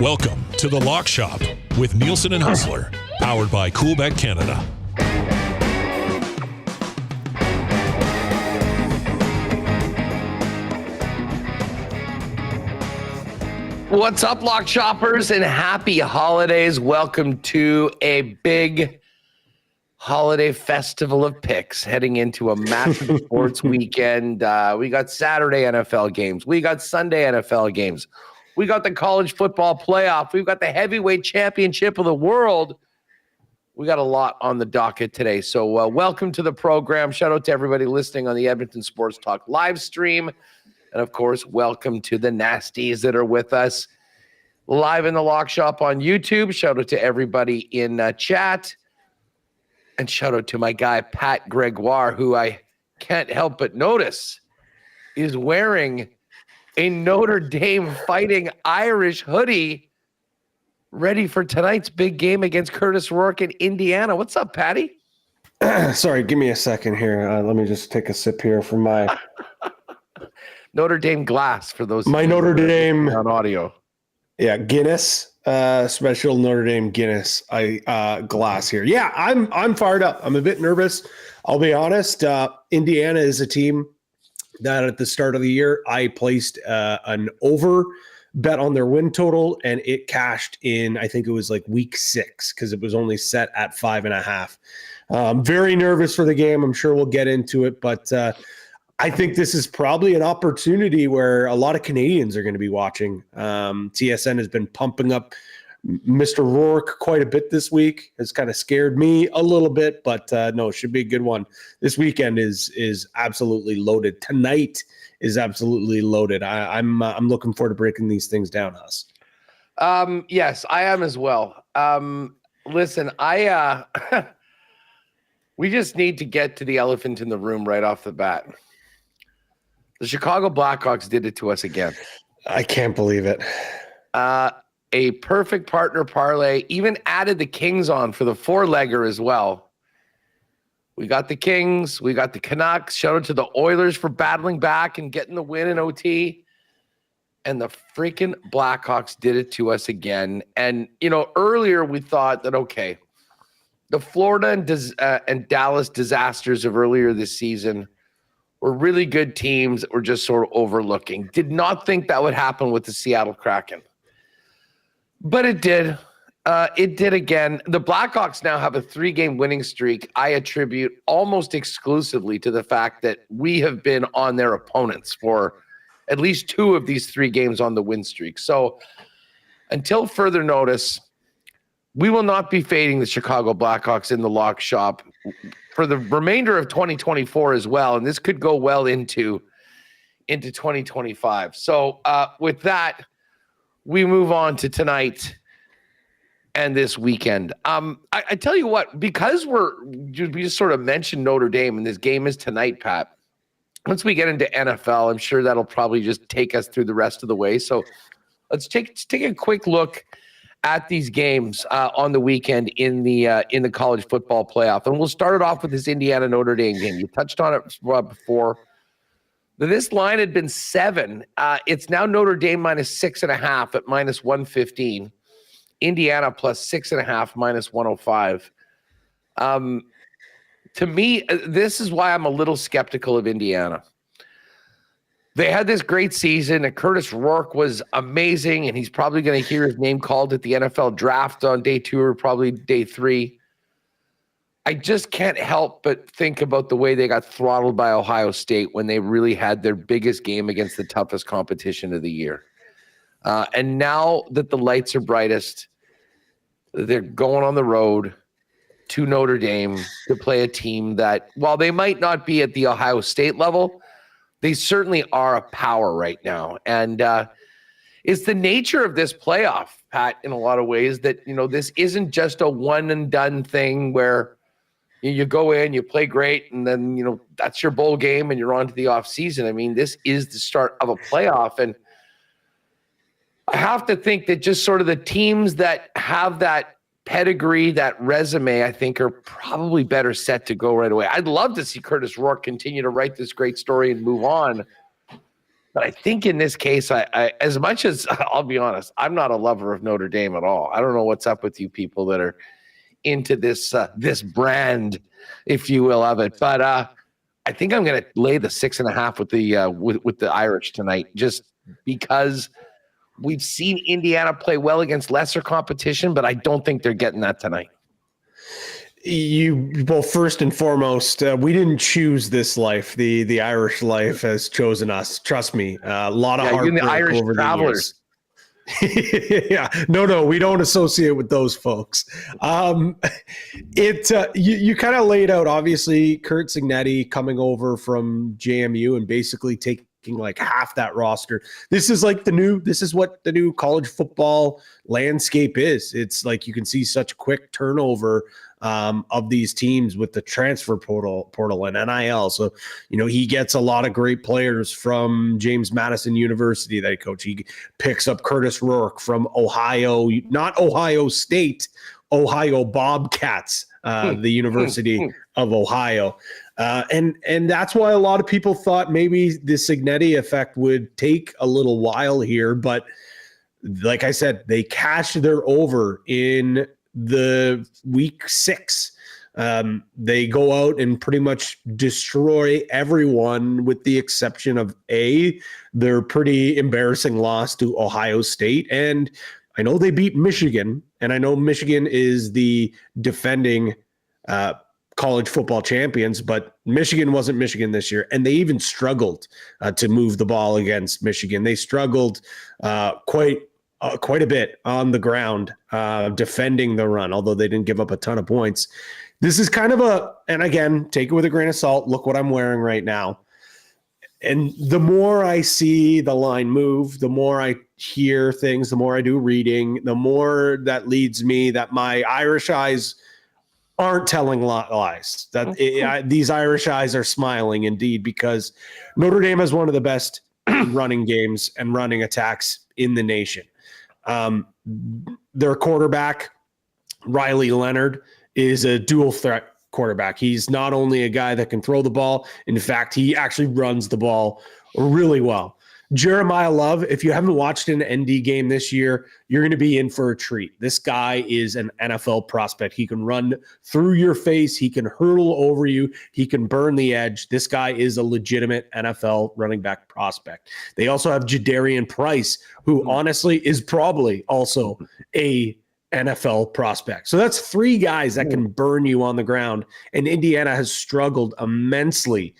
Welcome to The Lock Shop with Nielson and Hustler, powered by Coolbet Canada. What's up, Lock Shoppers, and happy holidays. Welcome to a big holiday festival of picks heading into a massive sports weekend. We got Saturday NFL games. We got Sunday NFL games. We got the college football playoff. We've got the heavyweight championship of the world. We got a lot on the docket today. So welcome to the program. Shout out to everybody listening on the Edmonton Sports Talk live stream. And, of course, welcome to the nasties that are with us live in the Lock Shop on YouTube. Shout out to everybody in chat. And shout out to my guy, Pat Gregoire, who I can't help but notice is wearing a Notre Dame Fighting Irish hoodie, ready for tonight's big game against Curtis Rourke in Indiana. What's up, Patty? Sorry, give me a second here. Let me just take a sip here from my Notre Dame glass for those. My Notre Dame on audio. Yeah, Guinness, special Notre Dame Guinness glass here. Yeah, I'm fired up. I'm a bit nervous. I'll be honest. Indiana is a team that at the start of the year, I placed an over bet on their win total, and it cashed in, I think it was like week 6, because it was only set at 5.5. I'm very nervous for the game. I'm sure we'll get into it, but I think this is probably an opportunity where a lot of Canadians are going to be watching. TSN has been pumping up Mr. Rourke quite a bit this week. It's kind of scared me a little bit, but no, it should be a good one. This weekend is absolutely loaded. Tonight is absolutely loaded. I'm looking forward to breaking these things down, Huss. Yes, I am as well. Listen, we just need to get to the elephant in the room right off the bat. The Chicago Blackhawks did it to us again. I can't believe it. A perfect partner parlay, even added the Kings on for the 4-legger as well. We got the Kings, we got the Canucks. Shout out to the Oilers for battling back and getting the win in OT. And the freaking Blackhawks did it to us again. And, earlier we thought that, okay, the Florida and Dallas disasters of earlier this season were really good teams that were just sort of overlooking. Did not think that would happen with the Seattle Kraken. But it did. It did again. The Blackhawks now have a 3-game winning streak. I attribute almost exclusively to the fact that we have been on their opponents for at least 2 of these 3 games on the win streak. So until further notice, we will not be fading the Chicago Blackhawks in the Lock Shop for the remainder of 2024 as well. And this could go well into 2025. So with that, we move on to tonight and this weekend. I tell you what, because we just sort of mentioned Notre Dame and this game is tonight, Pat. Once we get into NFL, I'm sure that'll probably just take us through the rest of the way. So let's take a quick look at these games on the weekend in the college football playoff. And we'll start it off with this Indiana Notre Dame game. You touched on it before. This line had been 7. It's now Notre Dame minus 6.5 at minus 115. Indiana plus 6.5 minus 105. To me, this is why I'm a little skeptical of Indiana. They had this great season, and Curtis Rourke was amazing, and he's probably going to hear his name called at the NFL draft on day 2 or probably day 3. I just can't help but think about the way they got throttled by Ohio State when they really had their biggest game against the toughest competition of the year. And now that the lights are brightest, they're going on the road to Notre Dame to play a team that, while they might not be at the Ohio State level, they certainly are a power right now. And it's the nature of this playoff, Pat, in a lot of ways, that, this isn't just a one and done thing where you go in, you play great, and then, that's your bowl game and you're on to the off season. I mean, this is the start of a playoff. And I have to think that just sort of the teams that have that pedigree, that resume, I think are probably better set to go right away. I'd love to see Curtis Rourke continue to write this great story and move on. But I think in this case, I as much as I'll be honest, I'm not a lover of Notre Dame at all. I don't know what's up with you people that are into this this brand, if you will, of it. But I think I'm going to lay the 6.5 with the with the Irish tonight, just because we've seen Indiana play well against lesser competition, but I don't think they're getting that tonight. Well, first and foremost, we didn't choose this life. The Irish life has chosen us. Trust me. A lot of heartbreak the Irish over travelers. the years. Yeah, no, we don't associate with those folks. You kind of laid out, obviously, Curt Cignetti coming over from JMU and basically taking like half that roster. This is what the new college football landscape is. It's like you can see such quick turnover of these teams with the transfer portal and NIL. So, he gets a lot of great players from James Madison University that he coached. He picks up Curtis Rourke from Ohio, not Ohio State, Ohio Bobcats, the University of Ohio. And that's why a lot of people thought maybe the Cignetti effect would take a little while here. But like I said, they cashed their over in the week 6. They go out and pretty much destroy everyone with the exception of their pretty embarrassing loss to Ohio State. And I know they beat Michigan, and I know Michigan is the defending college football champions, but Michigan wasn't Michigan this year, and they even struggled to move the ball against Michigan. They struggled quite a bit on the ground defending the run, although they didn't give up a ton of points. This is kind of and again, take it with a grain of salt. Look what I'm wearing right now. And the more I see the line move, the more I hear things, the more I do reading, the more that leads me that my Irish eyes aren't telling lies. These Irish eyes are smiling indeed, because Notre Dame has one of the best running games and running attacks in the nation. Their quarterback, Riley Leonard, is a dual threat quarterback. He's not only a guy that can throw the ball. In fact, he actually runs the ball really well. Jeremiah Love, if you haven't watched an ND game this year, you're going to be in for a treat. This guy is an NFL prospect. He can run through your face. He can hurdle over you. He can burn the edge. This guy is a legitimate NFL running back prospect. They also have Jadarian Price, who honestly is probably also a NFL prospect. So that's 3 guys that can burn you on the ground. And Indiana has struggled immensely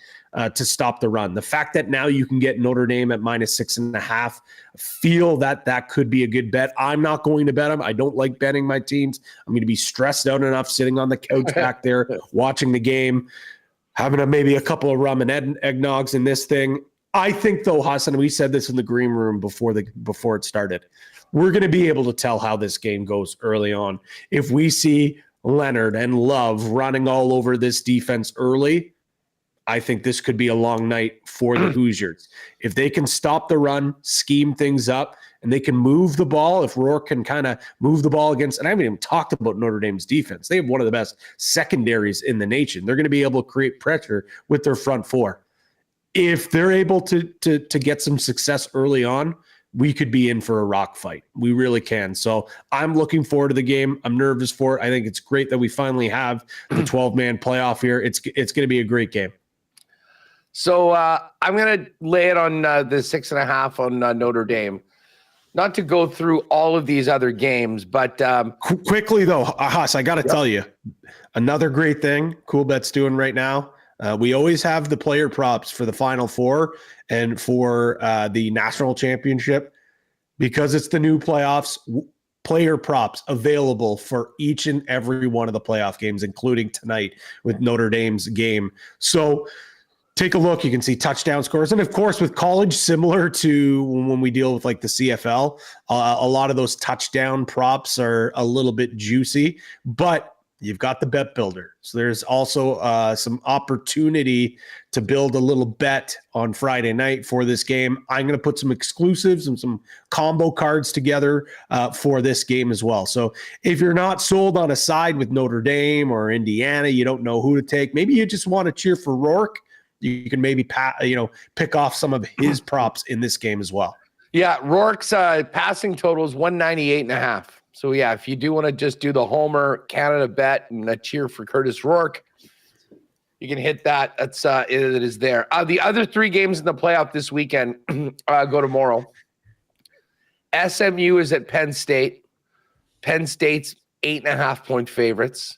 to stop the run. The fact that now you can get Notre Dame at -6.5, feel that could be a good bet. I'm not going to bet them. I don't like betting my teams. I'm going to be stressed out enough sitting on the couch back there watching the game, having maybe a couple of rum and eggnogs in this thing. I think, though, Hassan, we said this in the green room before it started, we're going to be able to tell how this game goes early on. If we see Leonard and Love running all over this defense early, I think this could be a long night for the Hoosiers. If they can stop the run, scheme things up, and they can move the ball, if Rourke can kind of move the ball against, and I haven't even talked about Notre Dame's defense. They have one of the best secondaries in the nation. They're going to be able to create pressure with their front 4. If they're able to get some success early on, we could be in for a rock fight. We really can. So I'm looking forward to the game. I'm nervous for it. I think it's great that we finally have the 12-man playoff here. It's going to be a great game. So I'm going to lay it on the 6.5 on Notre Dame. Not to go through all of these other games, but quickly though, Haas, I got to tell you, another great thing Coolbet's doing right now. We always have the player props for the Final Four and for the national championship, because it's the new playoffs. Player props available for each and every one of the playoff games, including tonight with Notre Dame's game. So take a look. You can see touchdown scores. And of course, with college, similar to when we deal with like the CFL, a lot of those touchdown props are a little bit juicy, but you've got the bet builder. So there's also some opportunity to build a little bet on Friday night for this game. I'm going to put some exclusives and some combo cards together for this game as well. So if you're not sold on a side with Notre Dame or Indiana, you don't know who to take, maybe you just want to cheer for Rourke, you can maybe pick off some of his props in this game as well. Yeah, Rourke's passing total is 198.5. So yeah, if you do want to just do the Homer Canada bet and a cheer for Curtis Rourke, you can hit that. That's it is there. The other 3 games in the playoff this weekend go tomorrow. SMU is at Penn State. Penn State's 8.5-point favorites.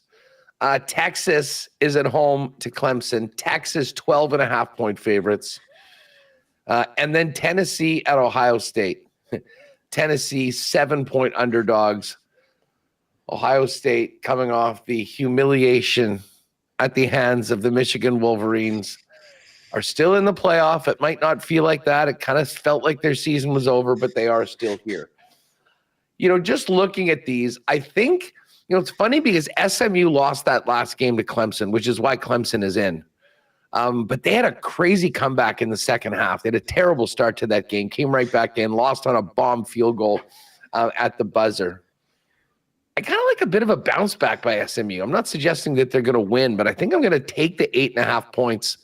Texas is at home to Clemson. Texas 12.5-point favorites. And then Tennessee at Ohio State. Tennessee 7-point underdogs. Ohio State coming off the humiliation at the hands of the Michigan Wolverines are still in the playoff. It might not feel like that. It kind of felt like their season was over, but they are still here. Just looking at these, I think, it's funny because SMU lost that last game to Clemson, which is why Clemson is in. But they had a crazy comeback in the second half. They had a terrible start to that game, came right back in, lost on a bomb field goal at the buzzer. I kind of like a bit of a bounce back by SMU. I'm not suggesting that they're going to win, but I think I'm going to take the 8.5 points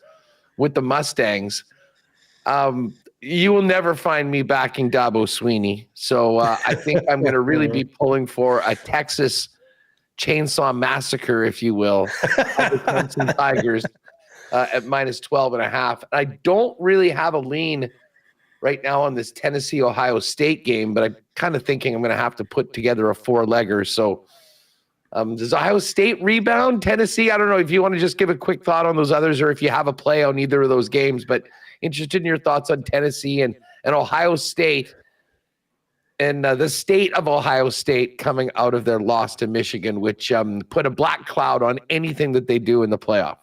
with the Mustangs. You will never find me backing Dabo Sweeney. So I think I'm going to really be pulling for a Texas chainsaw massacre, if you will, of the Clemson Tigers at minus 12.5. I don't really have a lean right now on this Tennessee-Ohio State game, but I'm kind of thinking I'm going to have to put together a 4-legger. So does Ohio State rebound? Tennessee? I don't know if you want to just give a quick thought on those others or if you have a play on either of those games, but interested in your thoughts on Tennessee and Ohio State and the state of Ohio State coming out of their loss to Michigan, which put a black cloud on anything that they do in the playoff.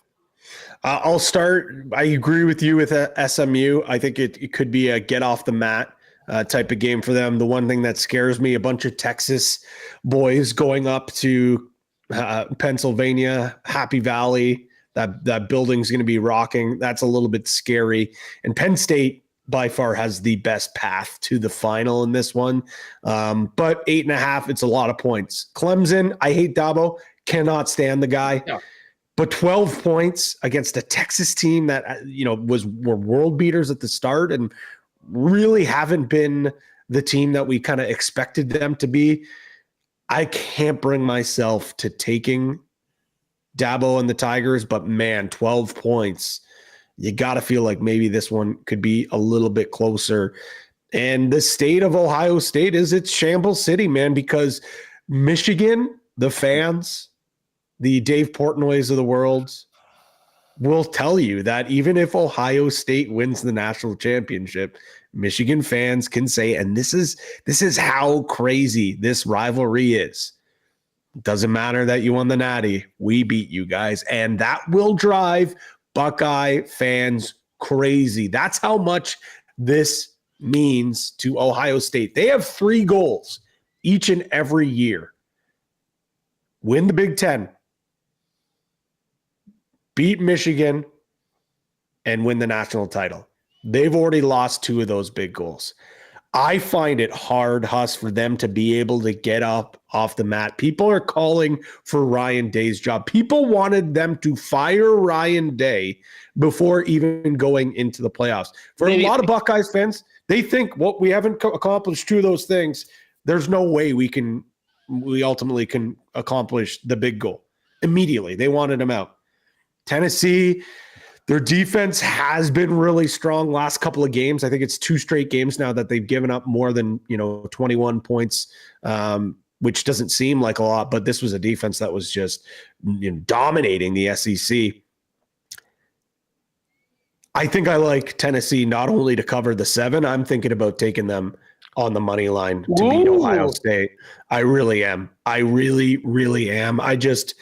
I'll start. I agree with you with SMU. I think it could be a get off the mat type of game for them. The one thing that scares me, a bunch of Texas boys going up to Pennsylvania, Happy Valley, that building's going to be rocking. That's a little bit scary. And Penn State by far has the best path to the final in this one. But 8.5, it's a lot of points. Clemson, I hate Dabo, cannot stand the guy. No. But 12 points against a Texas team that were world beaters at the start and really haven't been the team that we kind of expected them to be. I can't bring myself to taking Dabo and the Tigers, but man, 12 points. You got to feel like maybe this one could be a little bit closer. And the state of Ohio State is its shambles city, man, because Michigan, the fans, the Dave Portnoys of the world will tell you that even if Ohio State wins the national championship, Michigan fans can say, and this is how crazy this rivalry is. Doesn't matter that you won the Natty. We beat you guys. And that will drive Buckeye fans crazy. That's how much this means to Ohio State. They have 3 goals each and every year. Win the Big Ten, beat Michigan, and win the national title. They've already lost 2 of those big goals. I find it hard, Huss, for them to be able to get up off the mat. People are calling for Ryan Day's job. People wanted them to fire Ryan Day before even going into the playoffs. For a lot of Buckeyes fans, they think, well, we haven't accomplished 2 of those things. There's no way we ultimately can accomplish the big goal. Immediately, they wanted him out. Tennessee, their defense has been really strong last couple of games. I think it's 2 straight games now that they've given up more than 21 points, which doesn't seem like a lot, but this was a defense that was just dominating the SEC. I think I like Tennessee not only to cover the 7, I'm thinking about taking them on the money line to beat Ohio State. I really am. I really, really am. I just...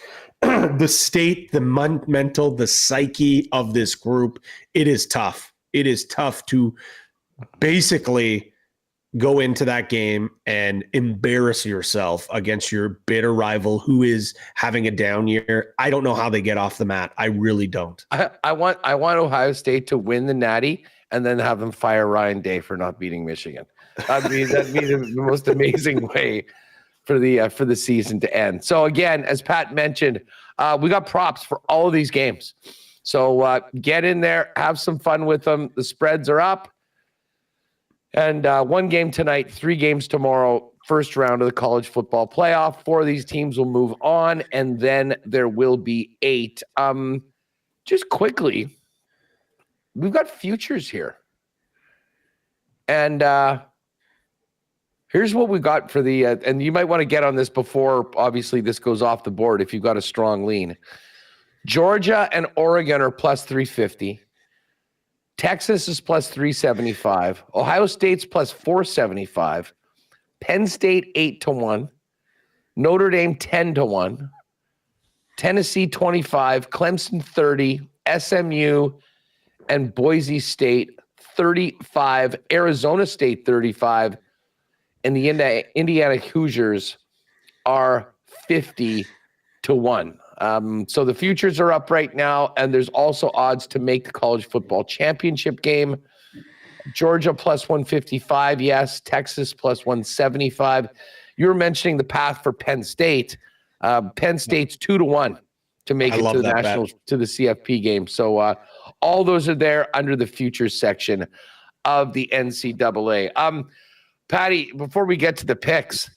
the state, the mental, the psyche of this group, it is tough. It is tough to basically go into that game and embarrass yourself against your bitter rival who is having a down year. I don't know how they get off the mat. I really don't. I want Ohio State to win the Natty and then have them fire Ryan Day for not beating Michigan. That'd be the most amazing way for the season to end. So again, as Pat mentioned, we got props for all of these games. So get in there, have some fun with them. The spreads are up. And 1 game tonight, 3 games tomorrow, first round of the college football playoff. 4 of these teams will move on, and then there will be 8. Just quickly, we've got futures here. And here's what we got for the and you might want to get on this before, obviously, this goes off the board if you've got a strong lean. Georgia and Oregon are plus 350. Texas is plus 375. Ohio State's plus 475. Penn State 8-1. Notre Dame 10-1. Tennessee 25. Clemson 30. SMU and Boise State 35. Arizona State 35. And the Indiana Hoosiers are 50-1. So the futures are up right now, and there's also odds to make the college football championship game. Georgia plus 155, yes. Texas plus 175. You were mentioning the path for Penn State. Penn State's 2-1 to make it to the nationals, to the CFP game. So all those are there under the futures section of the NCAA. Patty, before we get to the picks,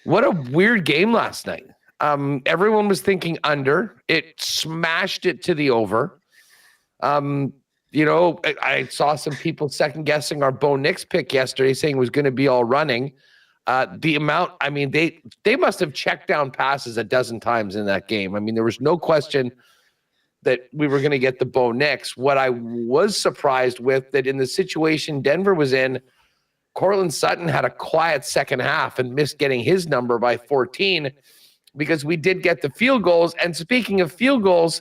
what a weird game last night. Everyone was thinking under. It smashed it to the over. I saw some people second guessing our Bo Nix pick yesterday, saying it was going to be all running. The amount, they must have checked down passes a dozen times in that game. There was no question that we were going to get the Bo Nix. What I was surprised with, that in the situation Denver was in, Cortland Sutton had a quiet second half and missed getting his number by 14. Because we did get the field goals. And speaking of field goals,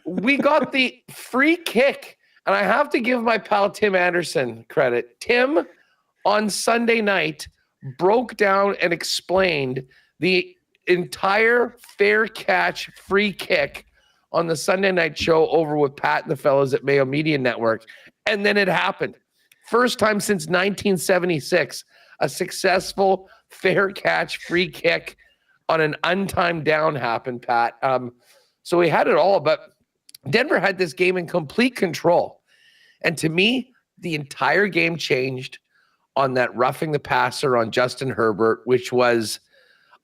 we got the free kick. And I have to give my pal Tim Anderson credit. Tim, on Sunday night, broke down and explained the entire fair catch free kick on the Sunday night show over with Pat and the fellas at Mayo Media Network. And then it happened. First time since 1976, a successful fair catch free kick on an untimed down happened, Pat. So we had it all, but Denver had this game in complete control. And to me, the entire game changed on that roughing the passer on Justin Herbert, which was,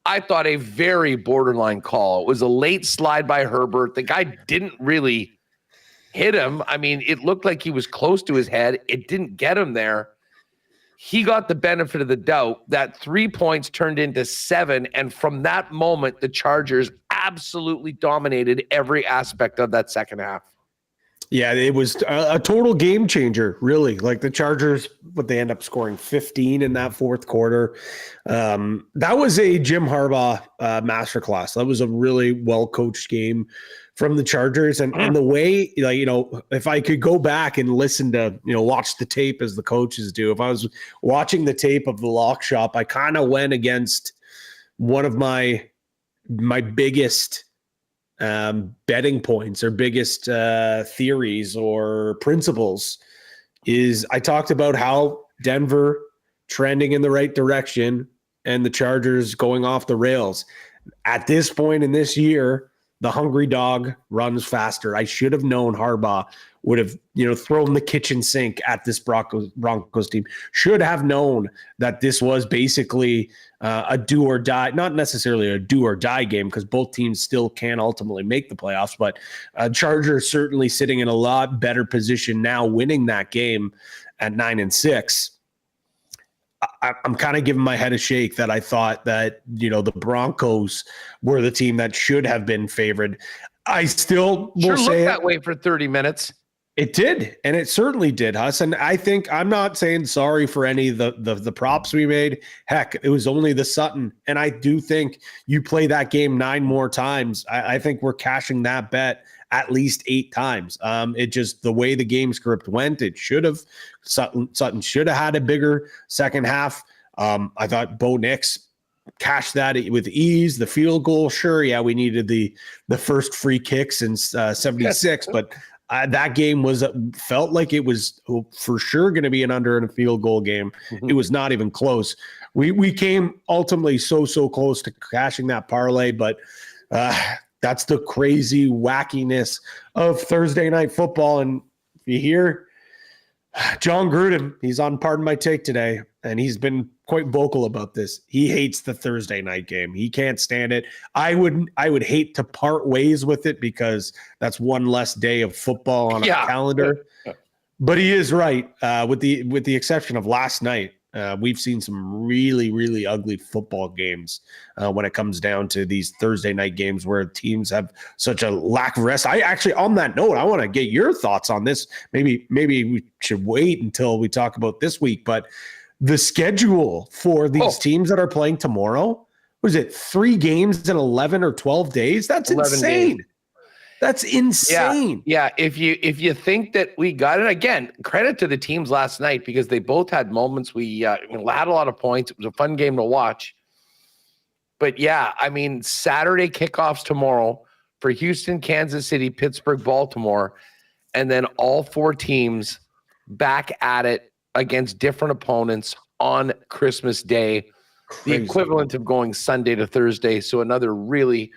I thought, a very borderline call. It was a late slide by Herbert. The guy didn't really hit him. It looked like he was close to his head. It didn't get him there. He got the benefit of the doubt. That 3 points turned into 7. And from that moment, the Chargers absolutely dominated every aspect of that second half. Yeah, it was a total game changer, really. Like the Chargers, they end up scoring 15 in that fourth quarter. That was a Jim Harbaugh masterclass. That was a really well-coached game from the Chargers. And the way, if I could go back and listen to, watch the tape as the coaches do, if I was watching the tape of the lock shop, I kind of went against one of my biggest betting points or biggest theories or principles is I talked about how Denver trending in the right direction and the Chargers going off the rails. At this point in this year, the hungry dog runs faster. I should have known Harbaugh would have, thrown the kitchen sink at this Broncos team. Should have known that this was basically a do or die, not necessarily a do or die game, because both teams still can ultimately make the playoffs. But Chargers certainly sitting in a lot better position now, winning that game at 9-6. I'm kind of giving my head a shake that I thought that, the Broncos were the team that should have been favored. I still will say that way for 30 minutes. It did, and it certainly did, Huss. And I think I'm not saying sorry for any of the props we made. Heck, it was only the Sutton. And I do think you play that game 9 more times. I think we're cashing that bet at least 8 times. It just, the way the game script went, it should have. Sutton should have had a bigger second half. I thought Bo Nix cashed that with ease. The field goal, sure, yeah, we needed the first free kick since 76, but that game felt like it was for sure going to be an under and a field goal game. Mm-hmm. It was not even close. We came ultimately so close to cashing that parlay, but That's the crazy wackiness of Thursday night football. And if you hear John Gruden, he's on Pardon My Take today, and he's been quite vocal about this. He hates the Thursday night game. He can't stand it. I would hate to part ways with it because that's one less day of football on a calendar. But he is right. With the exception of last night, we've seen some really, really ugly football games when it comes down to these Thursday night games where teams have such a lack of rest. I actually, on that note, I want to get your thoughts on this. Maybe we should wait until we talk about this week, but the schedule for these teams that are playing tomorrow, was it 3 games in 11 or 12 days? That's insane. Days. That's insane. Yeah. If you think that we got it, again, credit to the teams last night because they both had moments. We had a lot of points. It was a fun game to watch. But yeah, I mean, Saturday kickoffs tomorrow for Houston, Kansas City, Pittsburgh, Baltimore, and then all 4 teams back at it against different opponents on Christmas Day. Crazy. The equivalent of going Sunday to Thursday. So another really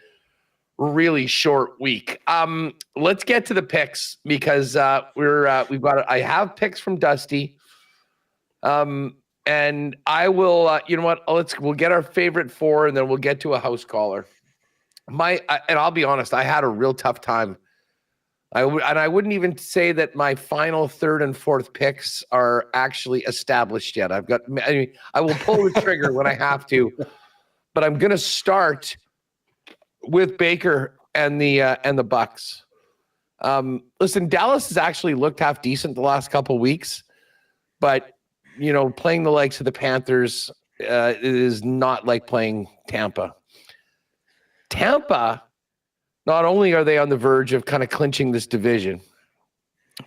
short week. Let's get to the picks because I have picks from Dusty. And I will, you know what? We'll get our favorite 4 and then we'll get to a house caller. And I'll be honest, I had a real tough time. I wouldn't even say that my final 3rd and 4th picks are actually established yet. I will pull the trigger when I have to, but I'm going to start with Baker and the Bucks. Listen, Dallas has actually looked half decent the last couple of weeks, but playing the likes of the Panthers it is not like playing Tampa. Tampa, not only are they on the verge of kind of clinching this division,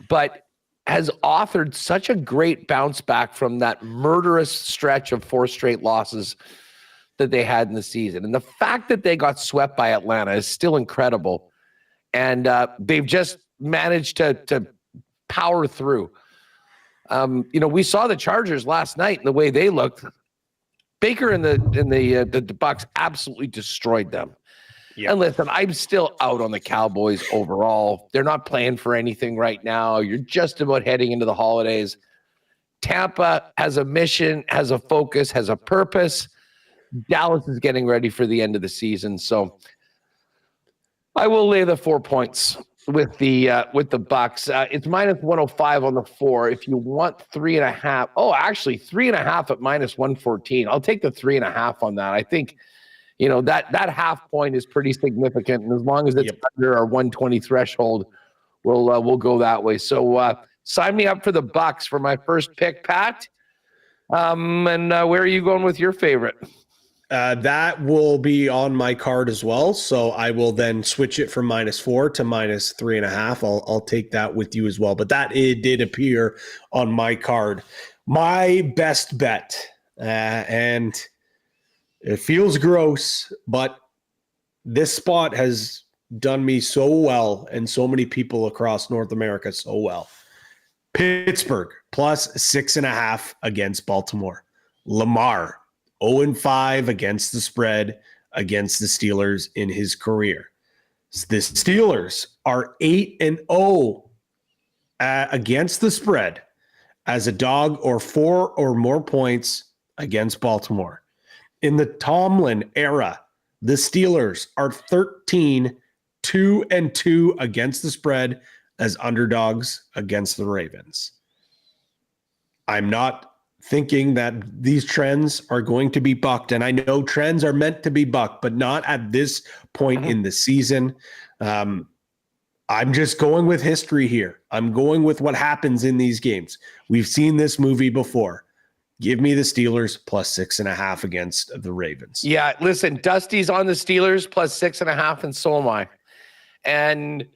but has authored such a great bounce back from that murderous stretch of 4 straight losses that they had in the season. And the fact that they got swept by Atlanta is still incredible. And they've just managed to power through. We saw the Chargers last night and the way they looked. Baker and the Bucks absolutely destroyed them. Yep. And listen, I'm still out on the Cowboys overall. They're not playing for anything right now. You're just about heading into the holidays. Tampa has a mission, has a focus, has a purpose. Dallas is getting ready for the end of the season. So I will lay the 4 points with the Bucks. It's minus 105 on the 4. If you want 3.5, actually 3.5 at minus 114. I'll take the 3.5 on that. I think, that half point is pretty significant. And as long as it's under our 120 threshold, we'll go that way. So sign me up for the Bucks for my first pick, Pat. And where are you going with your favorite? That will be on my card as well. So I will then switch it from minus 4 to minus 3.5. I'll take that with you as well. But it did appear on my card. My best bet, and it feels gross, but this spot has done me so well and so many people across North America so well. Pittsburgh plus 6.5 against Baltimore. Lamar 0-5 against the spread against the Steelers in his career. The Steelers are 8-0 against the spread as a dog or 4 or more points against Baltimore. In the Tomlin era, the Steelers are 13-2-2 against the spread as underdogs against the Ravens. I'm not thinking that these trends are going to be bucked. And I know trends are meant to be bucked, but not at this point in the season. I'm just going with history here. I'm going with what happens in these games. We've seen this movie before. Give me the Steelers plus 6.5 against the Ravens. Yeah, listen, Dusty's on the Steelers plus 6.5, and so am I. And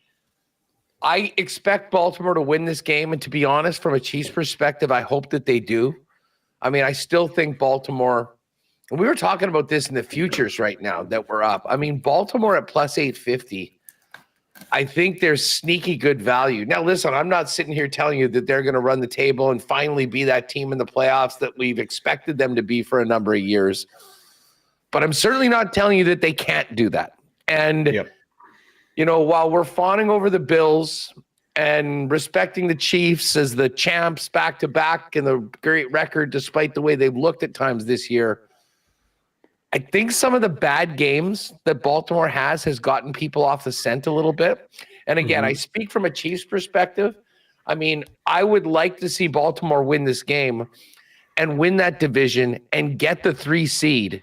I expect Baltimore to win this game. And to be honest, from a Chiefs perspective, I hope that they do. I mean, I still think Baltimore, and we were talking about this in the futures right now that we're up. I mean, Baltimore at plus 850, I think there's sneaky good value. Now, listen, I'm not sitting here telling you that they're going to run the table and finally be that team in the playoffs that we've expected them to be for a number of years. But I'm certainly not telling you that they can't do that. And while we're fawning over the Bills and respecting the Chiefs as the champs back to back and the great record, despite the way they've looked at times this year, I think some of the bad games that Baltimore has gotten people off the scent a little bit. And again, I speak from a Chiefs perspective. I mean, I would like to see Baltimore win this game and win that division and get the 3 seed,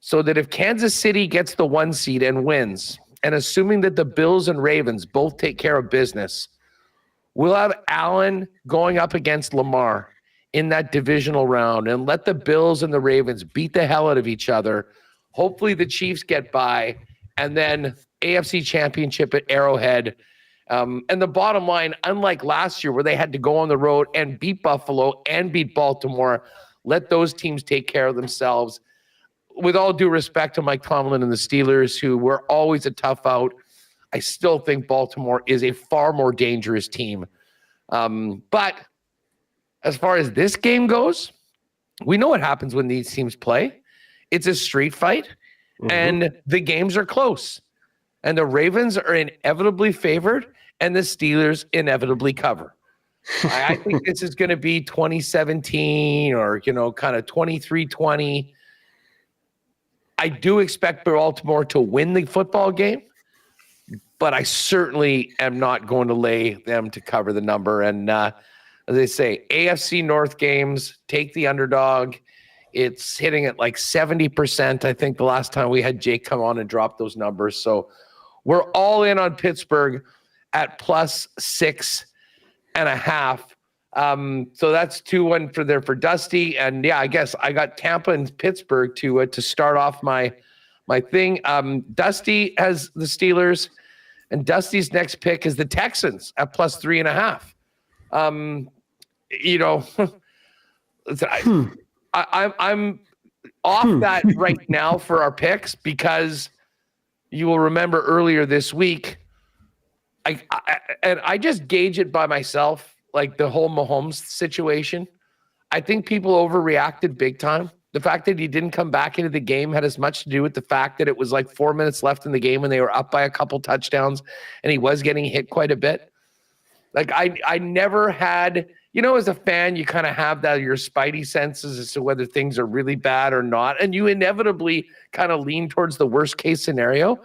so that if Kansas City gets the 1 seed and wins, and assuming that the Bills and Ravens both take care of business, we'll have Allen going up against Lamar in that divisional round and let the Bills and the Ravens beat the hell out of each other. Hopefully the Chiefs get by, and then AFC Championship at Arrowhead. And the bottom line, unlike last year where they had to go on the road and beat Buffalo and beat Baltimore, let those teams take care of themselves. With all due respect to Mike Tomlin and the Steelers, who were always a tough out, I still think Baltimore is a far more dangerous team. But as far as this game goes, we know what happens when these teams play. It's a street fight, and the games are close. And the Ravens are inevitably favored, and the Steelers inevitably cover. I think this is going to be 2017 or, kind of 23-20. I do expect Baltimore to win the football game, but I certainly am not going to lay them to cover the number. And as they say, AFC North games, take the underdog. It's hitting at like 70%. I think the last time we had Jake come on and drop those numbers. So we're all in on Pittsburgh at +6.5. So that's 2-1 for Dusty. And yeah, I guess I got Tampa and Pittsburgh to start off my thing. Dusty has the Steelers, and Dusty's next pick is the Texans at +3.5. I'm off that right now for our picks, because you will remember earlier this week, I just gauge it by myself, like the whole Mahomes situation. I think people overreacted big time. The fact that he didn't come back into the game had as much to do with the fact that it was like 4 minutes left in the game and they were up by a couple touchdowns, and he was getting hit quite a bit. Like I never had, as a fan, you kind of have that, your spidey senses as to whether things are really bad or not. And you inevitably kind of lean towards the worst case scenario.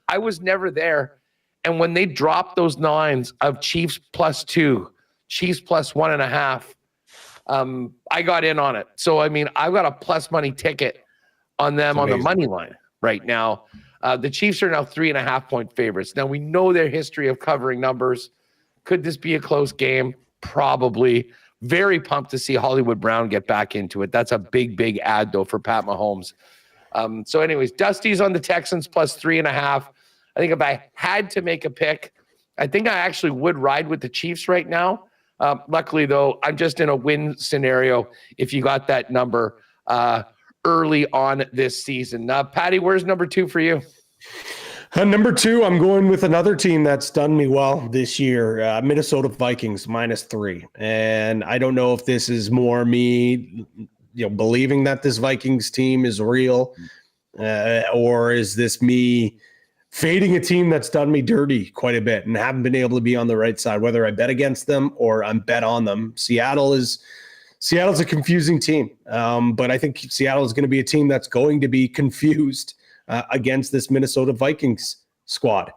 I was never there. And when they dropped those lines of Chiefs +2, Chiefs +1.5, I got in on it. So, I mean, I've got a plus money ticket on them on the money line right now. The Chiefs are now 3.5-point favorites. Now, we know their history of covering numbers. Could this be a close game? Probably. Very pumped to see Hollywood Brown get back into it. That's a big, big ad, though, for Pat Mahomes. So anyways, Dusty's on the Texans +3.5. I think if I had to make a pick, I think I actually would ride with the Chiefs right now. Luckily, though, I'm just in a win scenario if you got that number early on this season. Patty, where's number 2 for you? Number 2, I'm going with another team that's done me well this year, Minnesota Vikings -3. And I don't know if this is more me, believing that this Vikings team is real, or is this me fading a team that's done me dirty quite a bit and haven't been able to be on the right side, whether I bet against them or I'm bet on them. Seattle's a confusing team, but I think Seattle is going to be a team that's going to be confused against this Minnesota Vikings squad.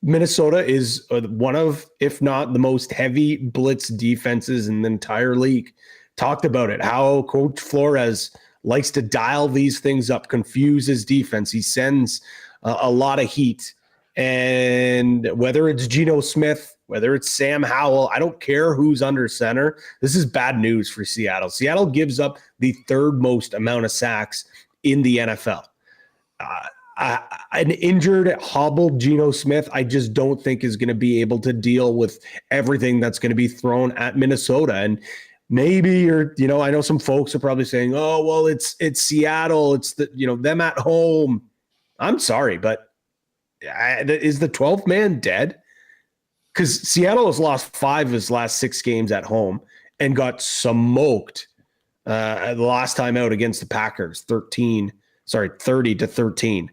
Minnesota is one of, if not the most heavy blitz defenses in the entire league. Talked about it, how Coach Flores likes to dial these things up, confuse his defense. He sends a lot of heat. And whether it's Geno Smith, whether it's Sam Howell, I don't care who's under center. This is bad news for Seattle. Seattle gives up the 3rd most amount of sacks in the NFL. An injured, hobbled Geno Smith, I just don't think is going to be able to deal with everything that's going to be thrown at Minnesota. And maybe I know some folks are probably saying, "Oh, well, it's Seattle, it's them at home." I'm sorry, but is the 12th man dead? Because Seattle has lost 5 of his last 6 games at home and got smoked the last time out against the Packers, 30-13.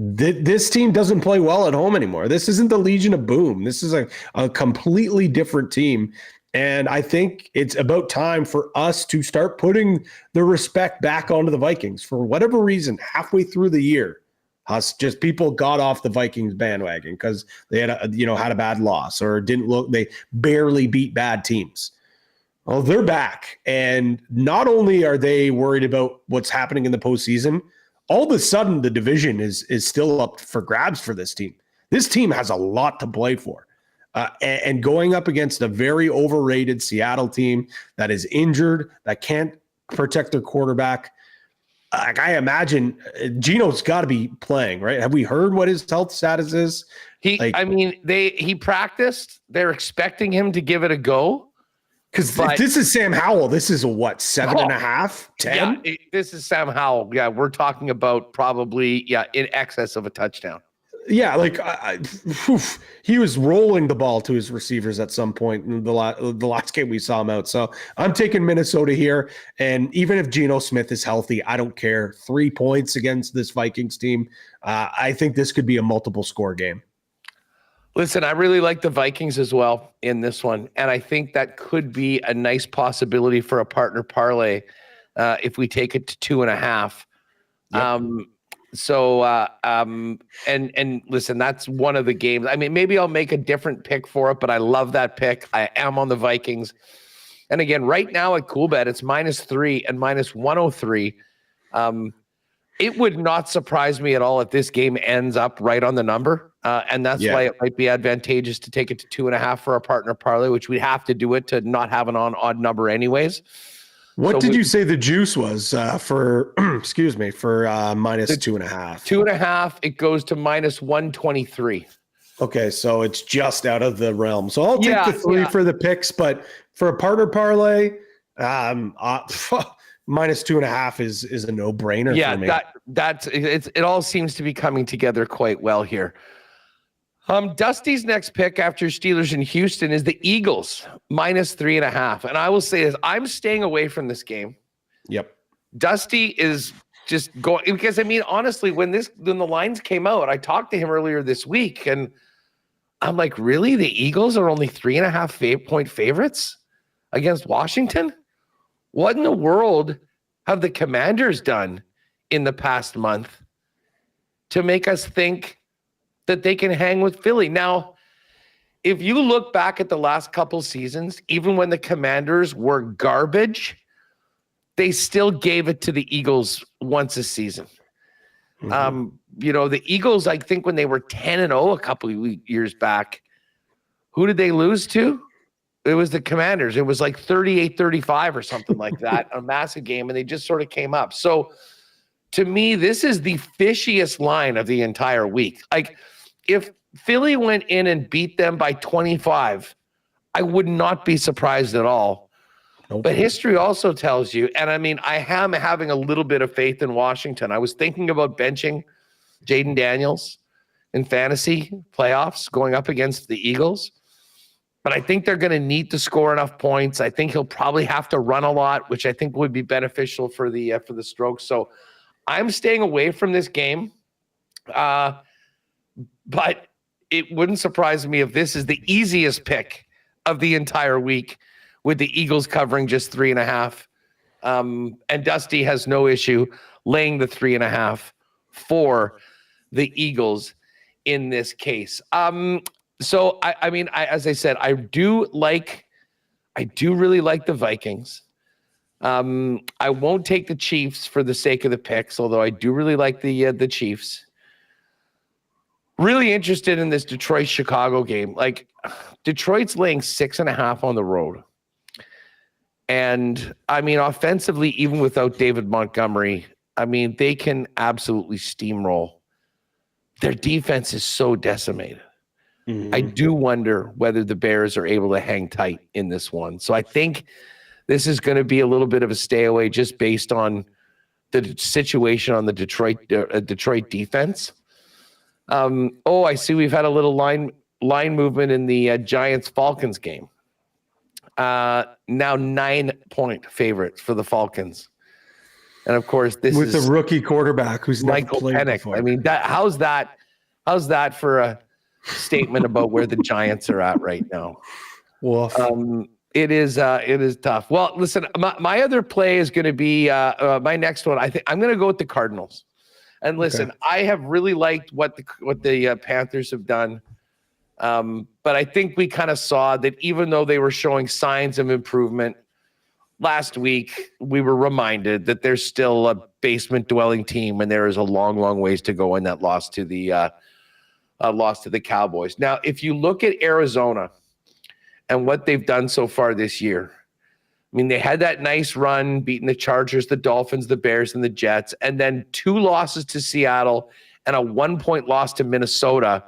This team doesn't play well at home anymore. This isn't the Legion of Boom. This is a completely different team. And I think it's about time for us to start putting the respect back onto the Vikings. For whatever reason, halfway through the year, just people got off the Vikings bandwagon because they had a bad loss or they barely beat bad teams. Well, they're back. And not only are they worried about what's happening in the postseason, all of a sudden the division is still up for grabs for this team. This team has a lot to play for. And going up against a very overrated Seattle team that is injured, that can't protect their quarterback. I imagine Gino's got to be playing, right? Have we heard what his health status is? He practiced. They're expecting him to give it a go. Because if this is Sam Howell, this is a 7.5, 10? Yeah, this is Sam Howell. Yeah, we're talking about probably, in excess of a touchdown. Yeah, he was rolling the ball to his receivers at some point in the last game we saw him out. So I'm taking Minnesota here. And even if Geno Smith is healthy, I don't care. 3 points against this Vikings team. I think this could be a multiple score game. Listen, I really like the Vikings as well in this one. And I think that could be a nice possibility for a partner parlay if we take it to 2.5. Yep. And listen, that's one of the games. I mean, maybe I'll make a different pick for it, but I love that pick. I am on the Vikings. And again, right now at Coolbet, it's -3 and -103. It would not surprise me at all if this game ends up right on the number. And that's why it might be advantageous to take it to 2.5 for a partner parlay, which we'd have to do it to not have an odd number anyways. What did you say the juice was for -2.5? 2.5, it goes to -123. Okay, so it's just out of the realm. So I'll take the 3 for the picks, but for a partner parlay, -2.5 is a no-brainer for me. It all seems to be coming together quite well here. Dusty's next pick after Steelers in Houston is the Eagles, -3.5. And I will say this, I'm staying away from this game. Yep. Dusty is just going, because I mean, honestly, when the lines came out, I talked to him earlier this week and I'm like, really? The Eagles are only 3.5 point favorites against Washington? What in the world have the Commanders done in the past month to make us think that they can hang with Philly? Now, if you look back at the last couple seasons, even when the Commanders were garbage, they still gave it to the Eagles once a season. Mm-hmm. The Eagles, I think when they were 10-0 a couple of years back, who did they lose to? It was the Commanders. It was like 38-35 or something like that, a massive game, and they just sort of came up. So to me, this is the fishiest line of the entire week. Like, if Philly went in and beat them by 25, I would not be surprised at all. Nope. But history also tells you, and I mean, I am having a little bit of faith in Washington. I was thinking about benching Jaden Daniels in fantasy playoffs going up against the Eagles. But I think they're going to need to score enough points. I think he'll probably have to run a lot, which I think would be beneficial for the Strokes. So I'm staying away from this game. But it wouldn't surprise me if this is the easiest pick of the entire week, with the Eagles covering just 3.5. And Dusty has no issue laying the 3.5 for the Eagles in this case. So as I said, I do really like the Vikings. I won't take the Chiefs for the sake of the picks, although I do really like the Chiefs. Really interested in this Detroit-Chicago game. Like, Detroit's laying 6.5 on the road. And, I mean, offensively, even without David Montgomery, I mean, they can absolutely steamroll. Their defense is so decimated. Mm-hmm. I do wonder whether the Bears are able to hang tight in this one. So I think this is going to be a little bit of a stay away just based on the situation on the Detroit defense. I see we've had a little line movement in the Giants-Falcons game. Now 9-point favorite for the Falcons And of course, this with is a rookie quarterback who's Michael never played Penix. before. I mean, how's that for a statement about where the Giants are at right now? Woof. It is tough. Well, listen, my other play is going to be my next one. I think I'm going to go with the Cardinals. And listen, I have really liked what the Panthers have done. But I think we kind of saw that even though they were showing signs of improvement last week, we were reminded that there's still a basement dwelling team and there is a long, long ways to go in that loss to the Cowboys. Now, if you look at Arizona and what they've done so far this year, I mean, they had that nice run, beating the Chargers, the Dolphins, the Bears, and the Jets, and then 2 losses to Seattle and a 1-point loss to Minnesota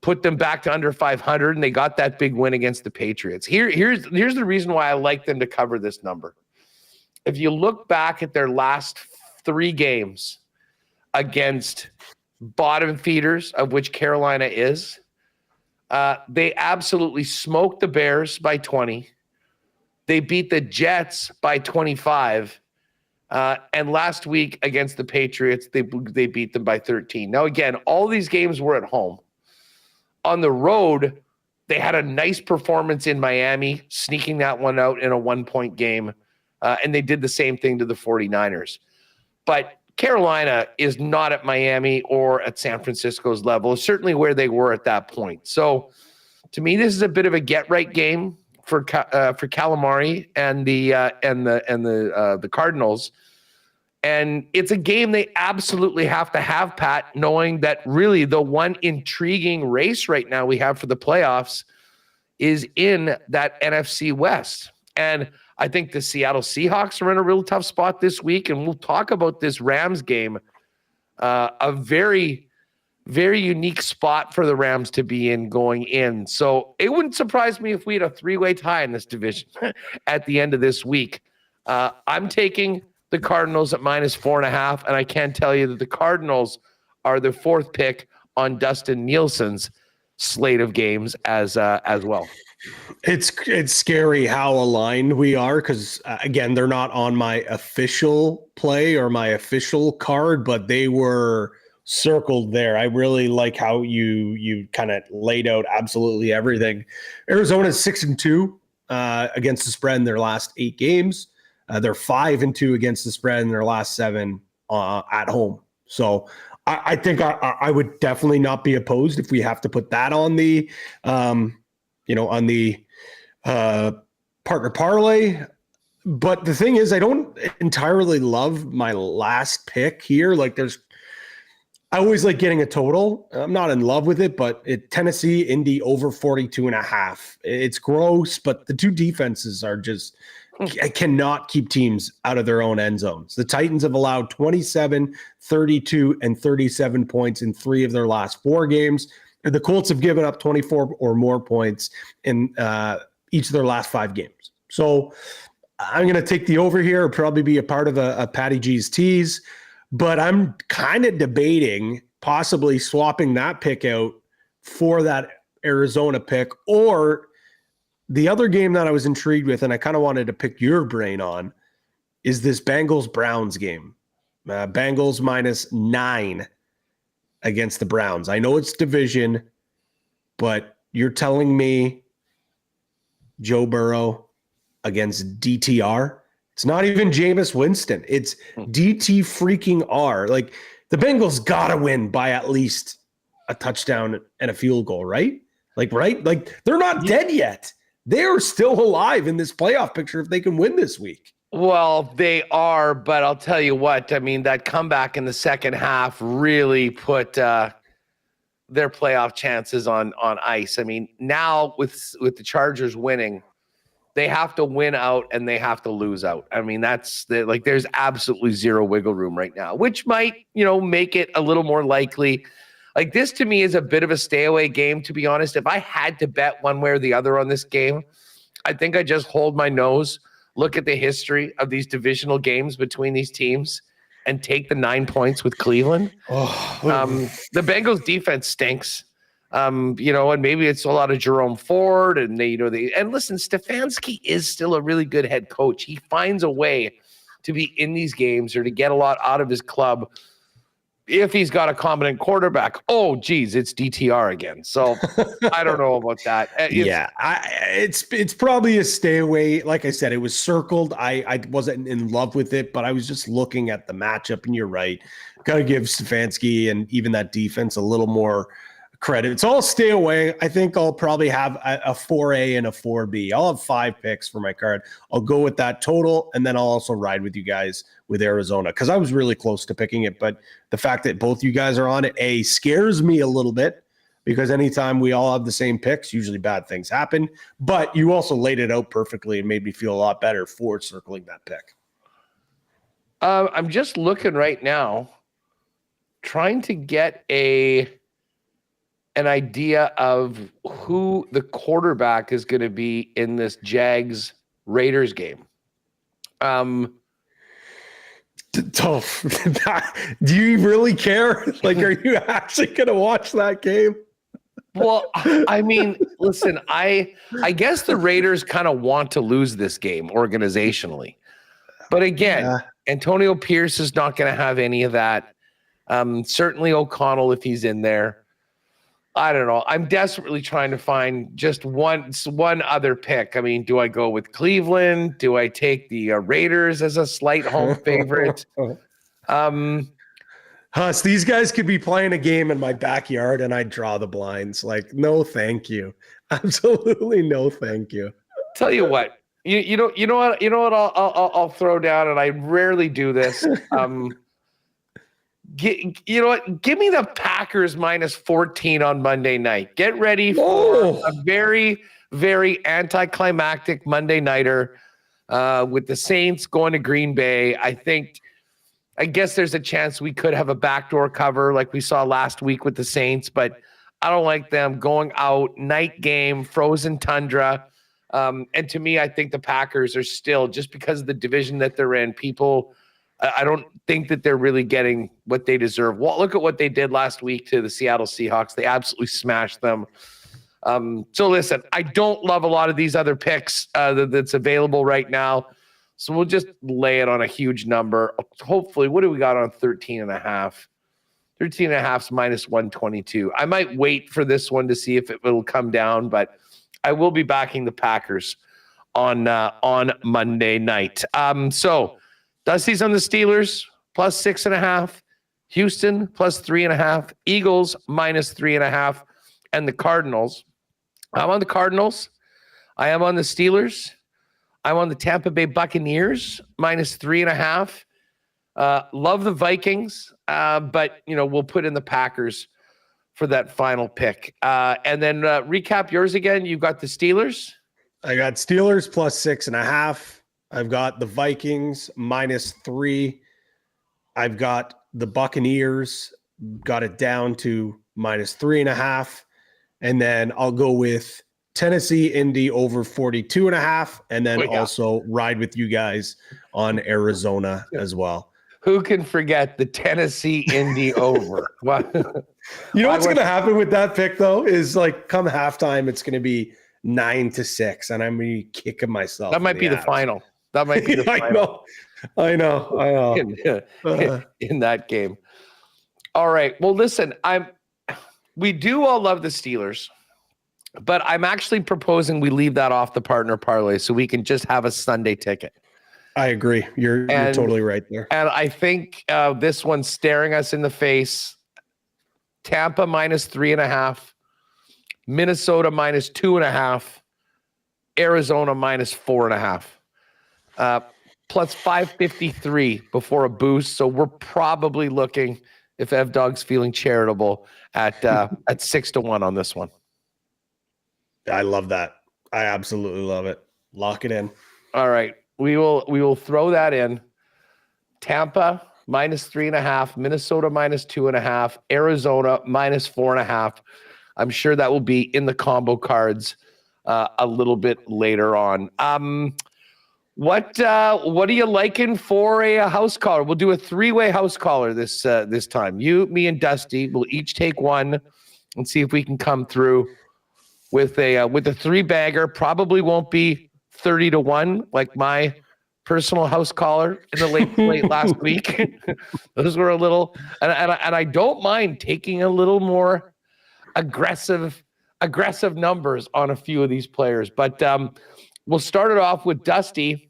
put them back to under 500, and they got that big win against the Patriots. Here's the reason why I like them to cover this number. If you look back at their last 3 games against bottom feeders, of which Carolina is, they absolutely smoked the Bears by 20. They beat the Jets by 25. And last week against the Patriots, they beat them by 13. Now, again, all these games were at home. On the road, they had a nice performance in Miami, sneaking that one out in a 1-point game. And they did the same thing to the 49ers. But Carolina is not at Miami or at San Francisco's level, certainly where they were at that point. So to me, this is a bit of a get-right game for Calamari and the Cardinals. And it's a game they absolutely have to have, Pat, knowing that really the one intriguing race right now we have for the playoffs is in that NFC West. And I think the Seattle Seahawks are in a real tough spot this week, and we'll talk about this Rams game. A very, very unique spot for the Rams to be in going in. So it wouldn't surprise me if we had a 3-way tie in this division at the end of this week. I'm taking the Cardinals at -4.5, and I can tell you that the Cardinals are the 4th pick on Dustin Nielson's slate of games as well. It's scary how aligned we are because, again, they're not on my official play or my official card, but they were circled there. I really like how you kind of laid out absolutely everything. Arizona's 6-2 against the spread in their last 8 games. They're 5-2 against the spread in their last 7 at home. So I think I would definitely not be opposed if we have to put that on the on the partner parlay. But the thing is, I don't entirely love my last pick here. Like I always like getting a total. I'm not in love with it, but Tennessee, Indy over 42.5. It's gross, but the 2 defenses are just, I cannot keep teams out of their own end zones. The Titans have allowed 27, 32, and 37 points in 3 of their last 4 games. The Colts have given up 24 or more points in each of their last 5 games. So I'm going to take the over here, probably be a part of a Patty G's tease, but I'm kind of debating possibly swapping that pick out for that Arizona pick, or the other game that I was intrigued with, and I kind of wanted to pick your brain on, is this Bengals-Browns game. Bengals -9 against the Browns. I know it's division, but you're telling me Joe Burrow against DTR? It's not even Jameis Winston. It's DT freaking R. Like, the Bengals got to win by at least a touchdown and a field goal, right? Right? Like, they're not dead yet. They're still alive in this playoff picture if they can win this week. Well, they are, but I'll tell you what, I mean, that comeback in the second half really put their playoff chances on ice. I mean, now with the Chargers winning, they have to win out and they have to lose out. I mean, there's absolutely zero wiggle room right now, which might, make it a little more likely. Like, this to me is a bit of a stay away game, to be honest. If I had to bet one way or the other on this game, I think I just hold my nose, look at the history of these divisional games between these teams, and take the 9 points with Cleveland. The Bengals defense stinks. And maybe it's a lot of Jerome Ford and and listen, Stefanski is still a really good head coach. He finds a way to be in these games or to get a lot out of his club if he's got a competent quarterback. Oh, geez, it's DTR again. So I don't know about that. It's probably a stay away. Like I said, it was circled. I wasn't in love with it, but I was just looking at the matchup, and you're right. Got to give Stefanski and even that defense a little more credit. So I'll stay away. I think I'll probably have a 4A and a 4B. I'll have 5 picks for my card. I'll go with that total, and then I'll also ride with you guys with Arizona because I was really close to picking it. But the fact that both you guys are on it, scares me a little bit because anytime we all have the same picks, usually bad things happen. But you also laid it out perfectly and made me feel a lot better for circling that pick. I'm just looking right now, trying to get an idea of who the quarterback is going to be in this Jags-Raiders game. Tough. Do you really care? Like, are you actually going to watch that game? Well, I mean, listen, I guess the Raiders kind of want to lose this game organizationally. But again, Antonio Pierce is not going to have any of that. Certainly O'Connell, if he's in there. I don't know. I'm desperately trying to find just one other pick. I mean, do I go with Cleveland? Do I take the Raiders as a slight home favorite? Huss, these guys could be playing a game in my backyard and I'd draw the blinds. Like, no, thank you. Absolutely no, thank you. Tell you what, you know what I'll throw down, and I rarely do this. You know what? Give me the Packers minus 14 on Monday night. Get ready for a very, very anticlimactic Monday nighter with the Saints going to Green Bay. I guess there's a chance we could have a backdoor cover like we saw last week with the Saints, but I don't like them going out, night game, frozen tundra. And to me, I think the Packers are still, just because of the division that they're in, I don't think that they're really getting what they deserve. Well, look at what they did last week to the Seattle Seahawks. They absolutely smashed them. So listen, I don't love a lot of these other picks that's available right now. So we'll just lay it on a huge number. Hopefully, what do we got on 13.5? 13.5 is minus 122. I might wait for this one to see if it will come down, but I will be backing the Packers on Monday night. So Dusty's on the Steelers, plus 6.5. Houston, plus 3.5. Eagles, minus 3.5. And the Cardinals. I'm on the Cardinals. I am on the Steelers. I'm on the Tampa Bay Buccaneers, minus 3.5. Love the Vikings, but, we'll put in the Packers for that final pick. And then recap yours again. You got the Steelers. I got Steelers plus 6.5. I've got the Vikings minus 3. I've got the Buccaneers, got it down to minus 3.5. And then I'll go with Tennessee Indy over 42.5. And then also ride with you guys on Arizona as well. Who can forget the Tennessee Indy over? You know what's going to happen with that pick, though, is like come halftime, it's going to be 9-6. And I'm going to be kicking myself. That might be the final. That might be the final. I know. In that game. All right. Well, listen, we do all love the Steelers, but I'm actually proposing we leave that off the partner parlay so we can just have a Sunday ticket. I agree. You're totally right there. And I think this one's staring us in the face. Tampa minus 3.5, Minnesota minus 2.5, Arizona minus 4.5. Plus 553 before a boost. So we're probably looking, if Dog's feeling charitable, at 6-1 on this one. I love that. I absolutely love it. Lock it in. All right. We will throw that in. Tampa minus 3.5, Minnesota minus 2.5, Arizona minus 4.5. I'm sure that will be in the combo cards a little bit later on. What are you liking for a house caller? We'll do a 3-way house caller this time. You, me, and Dusty will each take one and see if we can come through with a 3-bagger. Probably won't be 30-1 like my personal house caller in the late last week. Those were a little, and I don't mind taking a little more aggressive numbers on a few of these players. But we'll start it off with Dusty.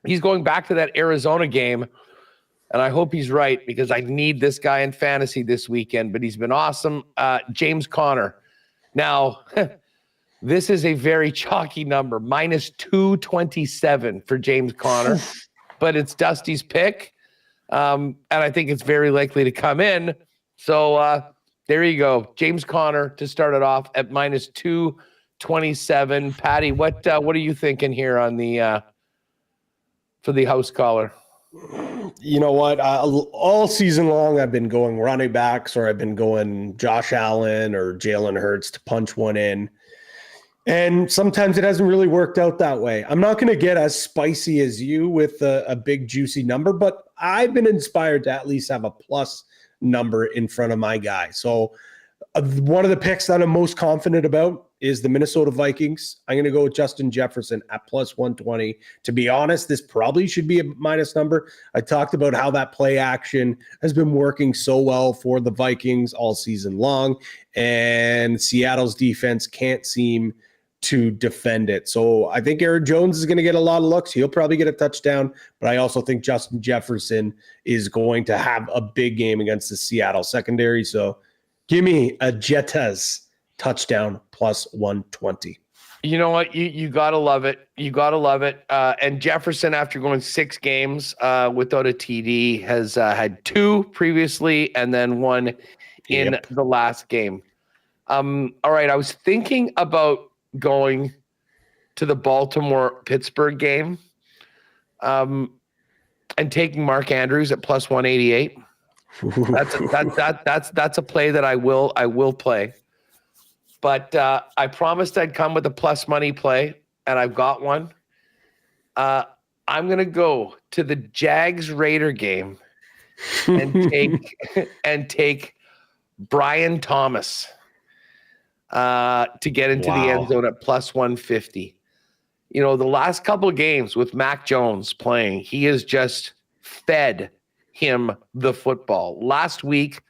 He's going back to that Arizona game, and I hope he's right because I need this guy in fantasy this weekend, but he's been awesome. James Conner. Now, this is a very chalky number, minus 227 for James Conner, but it's Dusty's pick, and I think it's very likely to come in. So there you go. James Conner to start it off at minus 227. Patty, what are you thinking here on the for the house caller? You know what? All season long, I've been going running backs, or I've been going Josh Allen or Jalen Hurts to punch one in. And sometimes it hasn't really worked out that way. I'm not going to get as spicy as you with a big juicy number, but I've been inspired to at least have a plus number in front of my guy. So one of the picks that I'm most confident about is the Minnesota Vikings. I'm going to go with Justin Jefferson at plus 120. To be honest, this probably should be a minus number. I talked about how that play action has been working so well for the Vikings all season long, and Seattle's defense can't seem to defend it. So I think Aaron Jones is going to get a lot of looks. He'll probably get a touchdown, but I also think Justin Jefferson is going to have a big game against the Seattle secondary. So give me a Jettas touchdown plus 120. You know what? You got to love it. You got to love it. And Jefferson, after going 6 games without a TD, has had 2 previously and then 1 in the last game. All right. I was thinking about going to the Baltimore-Pittsburgh game and taking Mark Andrews at plus 188. That's a play that I will play. But I promised I'd come with a plus money play, and I've got one. I'm going to go to the Jags-Raider game and take Brian Thomas to get into the end zone at plus 150. You know, the last couple of games with Mac Jones playing, he has just fed him the football. Last week,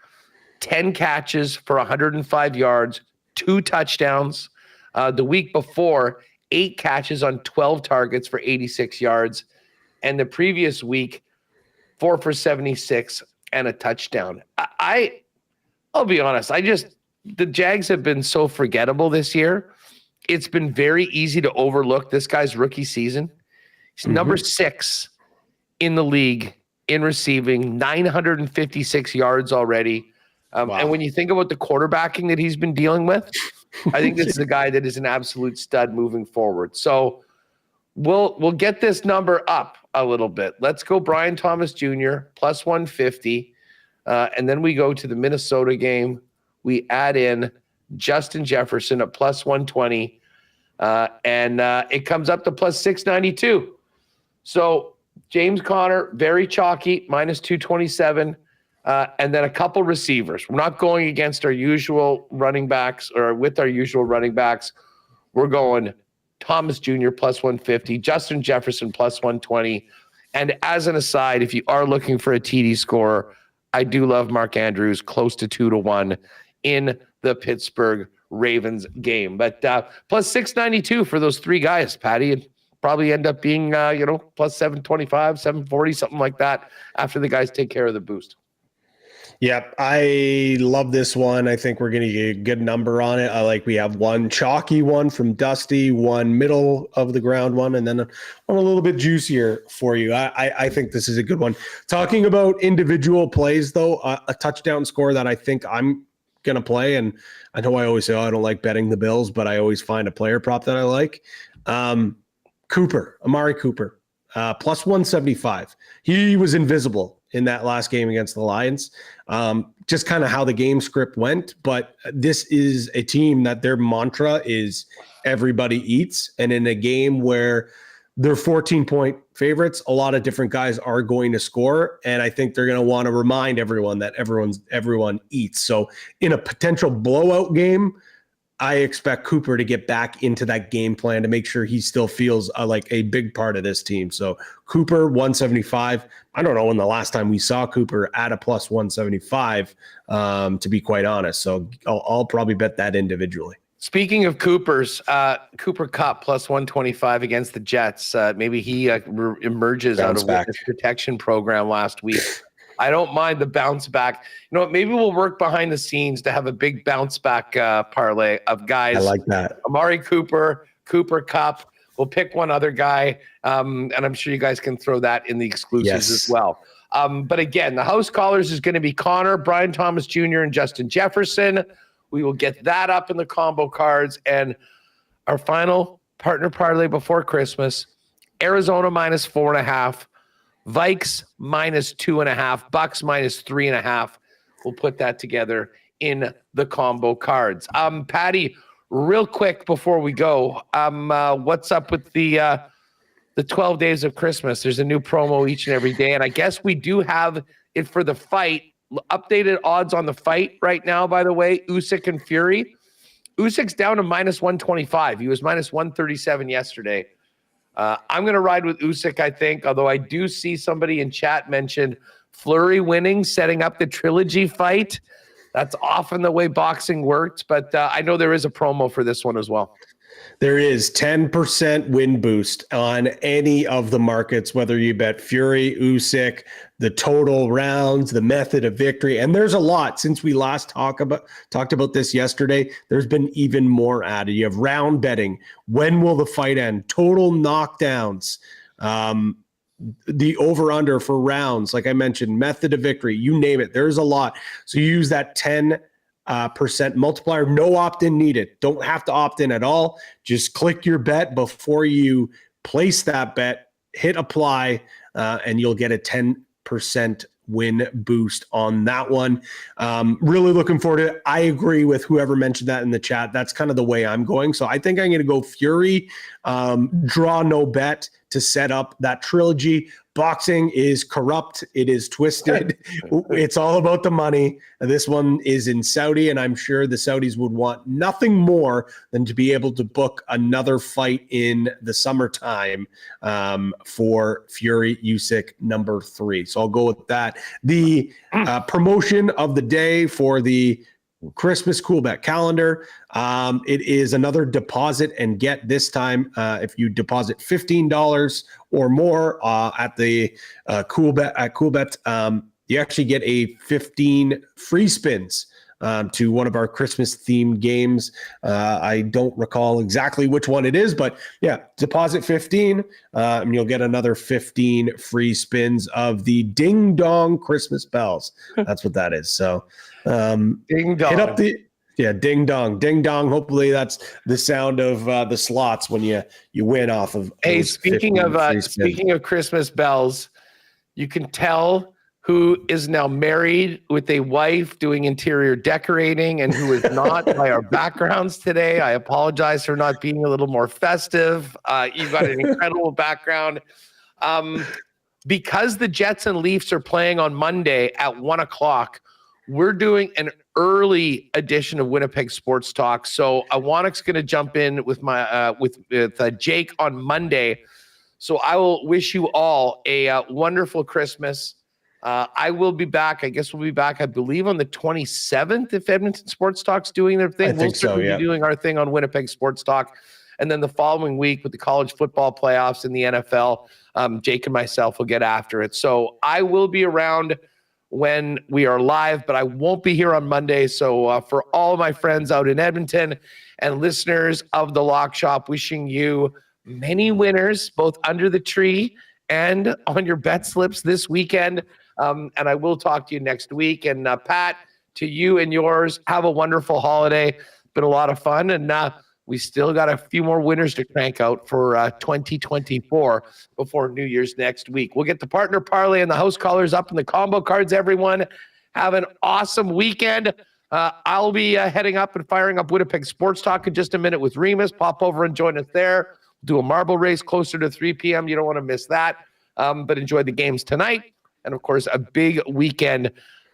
10 catches for 105 yards, 2 touchdowns. The week before, 8 catches on 12 targets for 86 yards. And the previous week, 4 for 76 and a touchdown. I'll be honest, the Jags have been so forgettable this year. It's been very easy to overlook this guy's rookie season. He's number 6 in the league in receiving, 956 yards already. And when you think about the quarterbacking that he's been dealing with, I think this is a guy that is an absolute stud moving forward. So we'll get this number up a little bit. Let's go Brian Thomas Jr. plus 150. And then we go to the Minnesota game. We add in Justin Jefferson at plus 120. And it comes up to plus 692. So James Conner, very chalky, minus 227. And then a couple receivers. We're not going against our usual running backs or with our usual running backs. We're going Thomas Jr. plus 150, Justin Jefferson plus 120. And as an aside, if you are looking for a TD scorer, I do love Mark Andrews close to 2-1 in the Pittsburgh Ravens game. But plus 692 for those 3 guys, Patty. It'd probably end up being, plus 725, 740, something like that after the guys take care of the boost. Yep, I love this one. I think we're going to get a good number on it. We have one chalky one from Dusty, one middle of the ground one, and then one a little bit juicier for you. I think this is a good one. Talking about individual plays, though, a touchdown score that I think I'm going to play, and I know I always say, I don't like betting the Bills, but I always find a player prop that I like. Amari Cooper, plus 175. He was invisible in that last game against the Lions. Just kind of how the game script went. But this is a team that their mantra is everybody eats. And in a game where they're 14-point favorites, a lot of different guys are going to score. And I think they're going to want to remind everyone that everyone eats. So in a potential blowout game, I expect Cooper to get back into that game plan to make sure he still feels like a big part of this team. So Cooper 175. I don't know when the last time we saw Cooper at a plus 175, to be quite honest. So I'll probably bet that individually. Speaking of Coopers, Cooper Cup plus 125 against the Jets. Maybe he emerges out of witness protection program last week. I don't mind the bounce back. You know what? Maybe we'll work behind the scenes to have a big bounce back parlay of guys. I like that. Amari Cooper, Cooper Cup. We'll pick one other guy, and I'm sure you guys can throw that in the exclusives as well. But again, the house callers is going to be Connor, Brian Thomas Jr., and Justin Jefferson. We will get that up in the combo cards. And our final partner parlay before Christmas, Arizona minus 4.5. Vikes minus 2.5, Bucks minus 3.5. We'll put that together in the combo cards. Patty, real quick before we go, what's up with the 12 days of Christmas? There's a new promo each and every day, and I guess we do have it for the fight. Updated odds on the fight right now, by the way, Usyk and Fury. Usyk's down to minus 125. He was minus 137 yesterday. I'm going to ride with Usyk, I think, although I do see somebody in chat mentioned Fleury winning, setting up the trilogy fight. That's often the way boxing works, but I know there is a promo for this one as well. There is 10% win boost on any of the markets, whether you bet Fury, Usyk, the total rounds, the method of victory. And there's a lot since we last talked about this yesterday. There's been even more added. You have round betting. When will the fight end? Total knockdowns. The over-under for rounds, like I mentioned, method of victory, you name it. There's a lot. So you use that 10% multiplier. No opt-in needed. Don't have to opt in at all. Just click your bet before you place that bet, hit apply, and you'll get a 10% win boost on that one. Really looking forward to it. I agree with whoever mentioned that in the chat. That's kind of the way I'm going. So I think I'm going to go Fury, draw no bet to set up that trilogy. Boxing is corrupt. It is twisted. It's all about the money. This one is in Saudi, and I'm sure the Saudis would want nothing more than to be able to book another fight in the summertime for Fury Usyk number 3. So I'll go with that. The promotion of the day for the Christmas Coolbet calendar. It is another deposit and get this time. If you deposit $15 or more at the Coolbet, you actually get a 15 free spins to one of our Christmas themed games. I don't recall exactly which one it is, but yeah, deposit 15 and you'll get another 15 free spins of the Ding Dong Christmas bells. That's what that is. So Ding Dong. Hit up ding dong, ding dong. Hopefully that's the sound of the slots when you win off of. Hey, speaking of Christmas bells, you can tell who is now married with a wife doing interior decorating and who is not by our backgrounds today. I apologize for not being a little more festive. You've got an incredible background. Because the Jets and Leafs are playing on Monday at 1:00, we're doing an early edition of Winnipeg Sports Talk. So Awanek's going to jump in with my with Jake on Monday. So I will wish you all a wonderful Christmas. I will be back. I guess we'll be back, I believe, on the 27th if Edmonton Sports Talk's doing their thing. We'll certainly be doing our thing on Winnipeg Sports Talk. And then the following week with the college football playoffs in the NFL, Jake and myself will get after it. So I will be around when we are live, but I won't be here on Monday. So for all my friends out in Edmonton and listeners of the Lock Shop, wishing you many winners, both under the tree and on your bet slips this weekend. And I will talk to you next week. And Pat, to you and yours, have a wonderful holiday. Been a lot of fun. And we still got a few more winners to crank out for 2024 before New Year's next week. We'll get the partner parlay and the house callers up in the combo cards, everyone. Have an awesome weekend. I'll be heading up and firing up Winnipeg Sports Talk in just a minute with Remus. Pop over and join us there. Do a marble race closer to 3 p.m. You don't want to miss that. But enjoy the games tonight. And, of course, a big weekend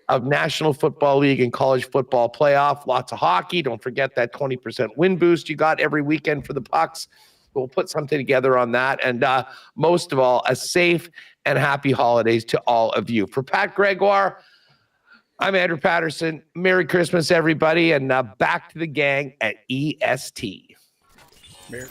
of National Football League and college football playoff. Lots of hockey. Don't forget that 20% win boost you got every weekend for the Pucks. We'll put something together on that. And most of all, a safe and happy holidays to all of you. For Pat Gregoire, I'm Andrew Paterson. Merry Christmas, everybody. And back to the gang at EST. Merry